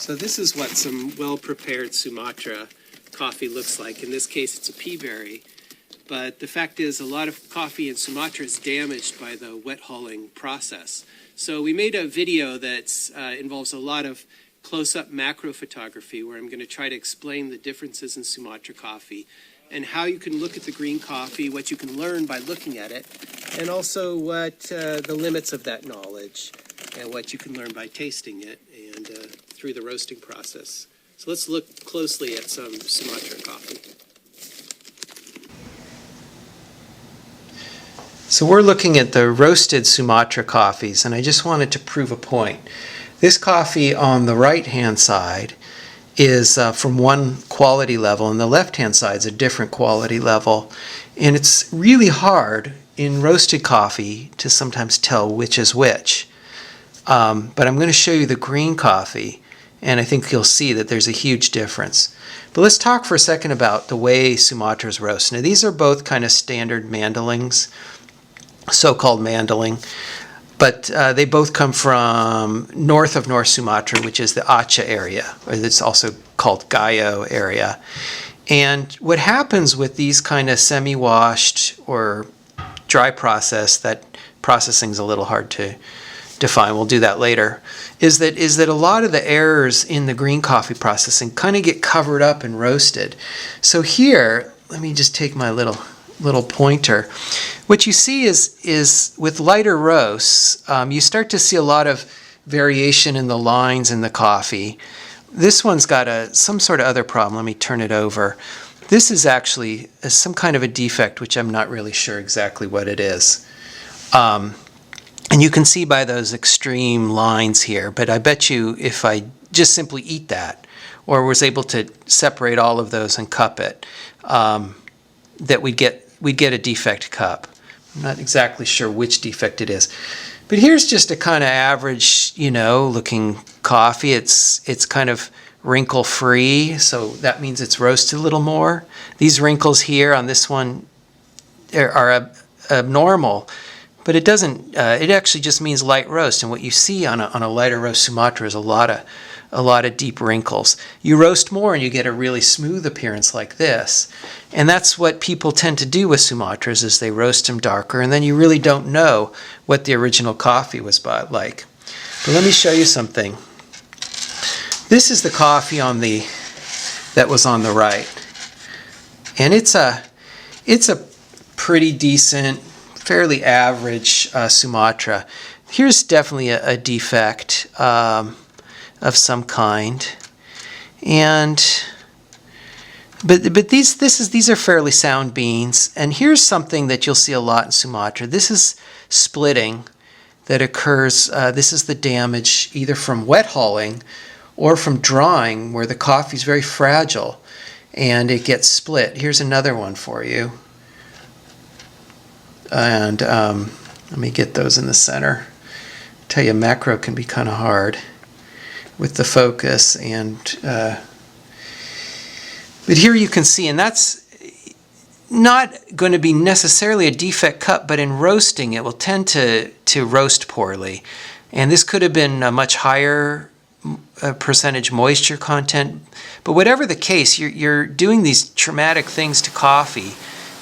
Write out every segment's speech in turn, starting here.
So this is what some well-prepared Sumatra coffee looks like. In this case, it's a pea berry. But the fact is, a lot of coffee in Sumatra is damaged by the wet hulling process. So we made a video that involves a lot of close-up macro photography, where I'm going to try to explain the differences in Sumatra coffee and how you can look at the green coffee, what you can learn by looking at it, and also what the limits of that knowledge and what you can learn by tasting it and through the roasting process. So let's look closely at some Sumatra coffee. So we're looking at the roasted Sumatra coffees, and I just wanted to prove a point. This coffee on the right-hand side is from one quality level, and the left-hand side is a different quality level. And it's really hard in roasted coffee to sometimes tell which is which. But I'm going to show you the green coffee, and I think you'll see that there's a huge difference. But let's talk for a second about the way Sumatras roast. Now, these are both kind of standard mandolings, so-called mandling, but they both come from north of North Sumatra, which is the Aceh area, or it's also called Gayo area. And what happens with these kind of semi-washed or dry process, that processing's a little hard to define, we'll do that later, is that a lot of the errors in the green coffee processing kind of get covered up and roasted. So here, let me just take my little pointer. What you see is with lighter roasts, you start to see a lot of variation in the lines in the coffee. This one's got some sort of other problem. Let me turn it over. This is actually some kind of a defect, which I'm not really sure exactly what it is. And you can see by those extreme lines here, but I bet you if I just simply eat that, or was able to separate all of those and cup it, that we'd get a defect cup. I'm not exactly sure which defect it is. But here's just a kind of average, looking coffee. It's kind of wrinkle-free, so that means it's roasted a little more. These wrinkles here on this one are abnormal, but it doesn't. It actually just means light roast. And what you see on a lighter roast Sumatra is a lot of deep wrinkles. You roast more and you get a really smooth appearance like this. And that's what people tend to do with Sumatras, is they roast them darker, and then you really don't know what the original coffee was like. But let me show you something. This is the coffee that was on the right. And it's a pretty decent, fairly average Sumatra. Here's definitely a defect of some kind, but these are fairly sound beans. And here's something that you'll see a lot in Sumatra. This is splitting that occurs. This is the damage either from wet hulling or from drying, where the coffee is very fragile and it gets split. Here's another one for you. And let me get those in the center. I tell you, macro can be kind of hard with the focus, but here you can see, and that's not going to be necessarily a defect cup, but in roasting it will tend to roast poorly. And this could have been a much higher percentage moisture content, but whatever the case, you're doing these traumatic things to coffee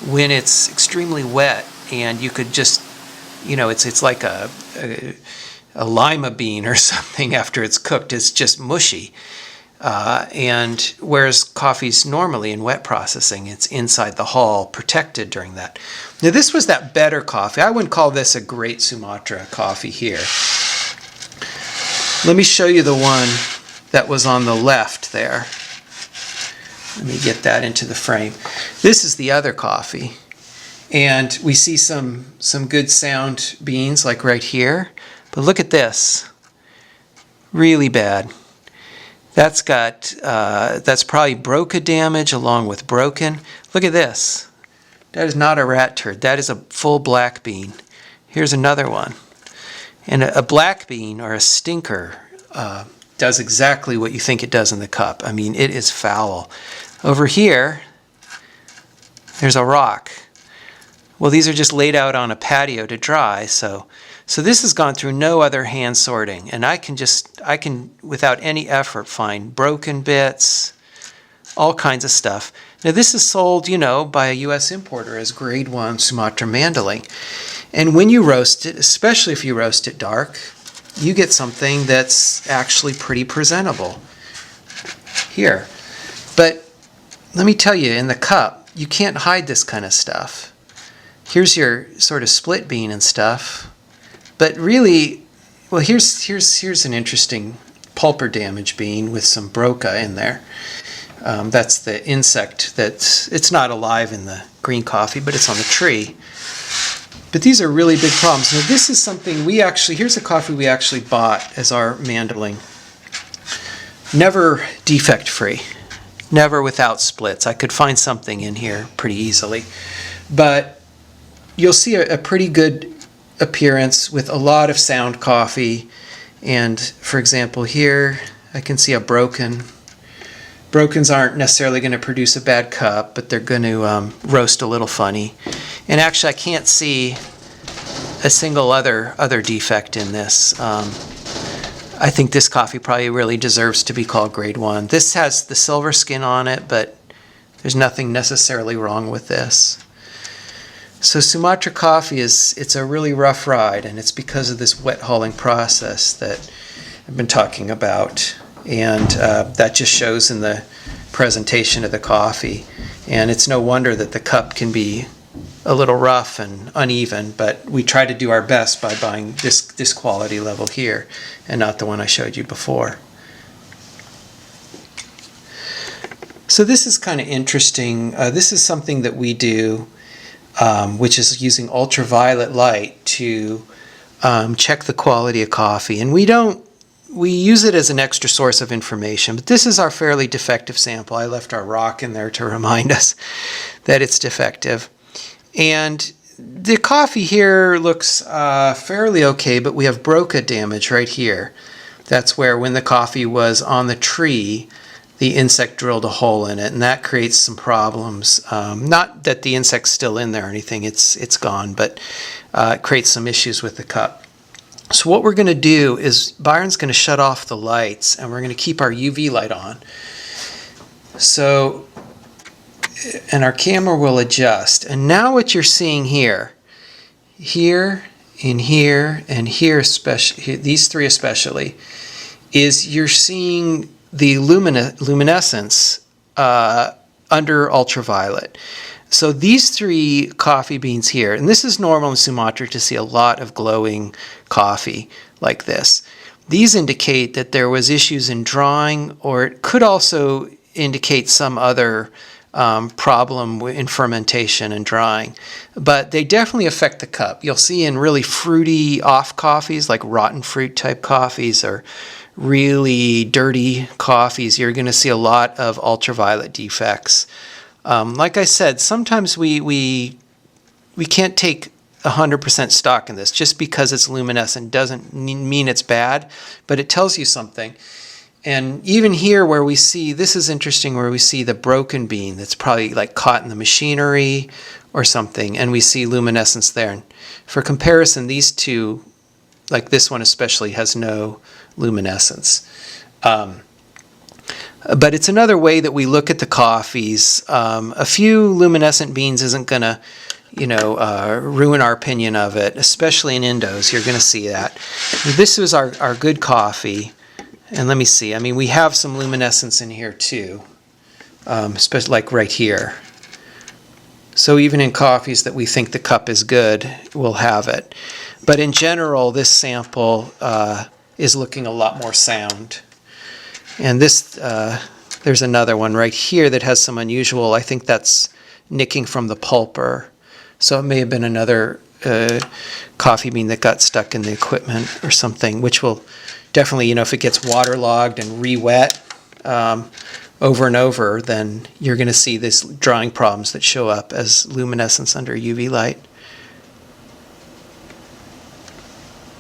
when it's extremely wet, and you could just, it's like a lima bean or something after it's cooked. It's just mushy. And whereas coffee's normally in wet processing, it's inside the hull, protected during that. Now this was that better coffee. I wouldn't call this a great Sumatra coffee here. Let me show you the one that was on the left there. Let me get that into the frame. This is the other coffee. And we see some good sound beans like right here. But look at this. Really bad. That's probably broca damage along with broken. Look at this. That is not a rat turd. That is a full black bean. Here's another one. And a black bean, or a stinker, does exactly what you think it does in the cup. I mean, it is foul. Over here, there's a rock. Well, these are just laid out on a patio to dry, so So this has gone through no other hand sorting, and I can without any effort find broken bits, all kinds of stuff. Now this is sold, by a U.S. importer as grade 1 Sumatra mandling. And when you roast it, especially if you roast it dark, you get something that's actually pretty presentable here. But let me tell you, in the cup, you can't hide this kind of stuff. Here's your sort of split bean and stuff. But really, well, here's an interesting pulper damage bean with some broca in there. That's the insect it's not alive in the green coffee, but it's on the tree. But these are really big problems. Now this is something here's a coffee we actually bought as our mandling. Never defect free, never without splits. I could find something in here pretty easily. But you'll see a pretty good appearance with a lot of sound coffee. And for example here, I can see a broken. Brokens aren't necessarily going to produce a bad cup, but they're going to roast a little funny. And actually, I can't see a single other defect in this. I think this coffee probably really deserves to be called grade 1. This has the silver skin on it, but there's nothing necessarily wrong with this. So Sumatra coffee it's a really rough ride, and it's because of this wet hulling process that I've been talking about. And that just shows in the presentation of the coffee. And it's no wonder that the cup can be a little rough and uneven, but we try to do our best by buying this quality level here and not the one I showed you before. So this is kind of interesting. This is something that we do, which is using ultraviolet light to check the quality of coffee. And we use it as an extra source of information, but this is our fairly defective sample. I left our rock in there to remind us that it's defective. And the coffee here looks fairly okay, but we have broca damage right here. That's where when the coffee was on the tree, the insect drilled a hole in it, and that creates some problems. Not that the insect's still in there or anything, it's gone, but it creates some issues with the cup. So what we're going to do is Byron's going to shut off the lights, and we're going to keep our UV light on. So, and our camera will adjust. And now what you're seeing here, and here, especially, these three especially, is you're seeing the luminescence under ultraviolet. So these three coffee beans here, and this is normal in Sumatra to see a lot of glowing coffee like this. These indicate that there was issues in drying, or it could also indicate some other problem in fermentation and drying. But they definitely affect the cup. You'll see in really fruity off coffees, like rotten fruit type coffees, or really dirty coffees, you're going to see a lot of ultraviolet defects. Like I said, sometimes we can't take 100% stock in this. Just because it's luminescent doesn't mean it's bad, but it tells you something. And even here where we see, this is interesting, where we see the broken bean that's probably like caught in the machinery or something, and we see luminescence there. And for comparison, these two, like this one especially, has no luminescence. But it's another way that we look at the coffees. A few luminescent beans isn't going to, ruin our opinion of it, especially in Indos. You're going to see that. This is our good coffee. And let me see. I mean, we have some luminescence in here too, especially like right here. So even in coffees that we think the cup is good, we'll have it. But in general, this sample is looking a lot more sound. And this, there's another one right here that has some unusual, I think that's nicking from the pulper. So it may have been another coffee bean that got stuck in the equipment or something, which will definitely, if it gets waterlogged and re-wet over and over, then you're going to see these drying problems that show up as luminescence under UV light.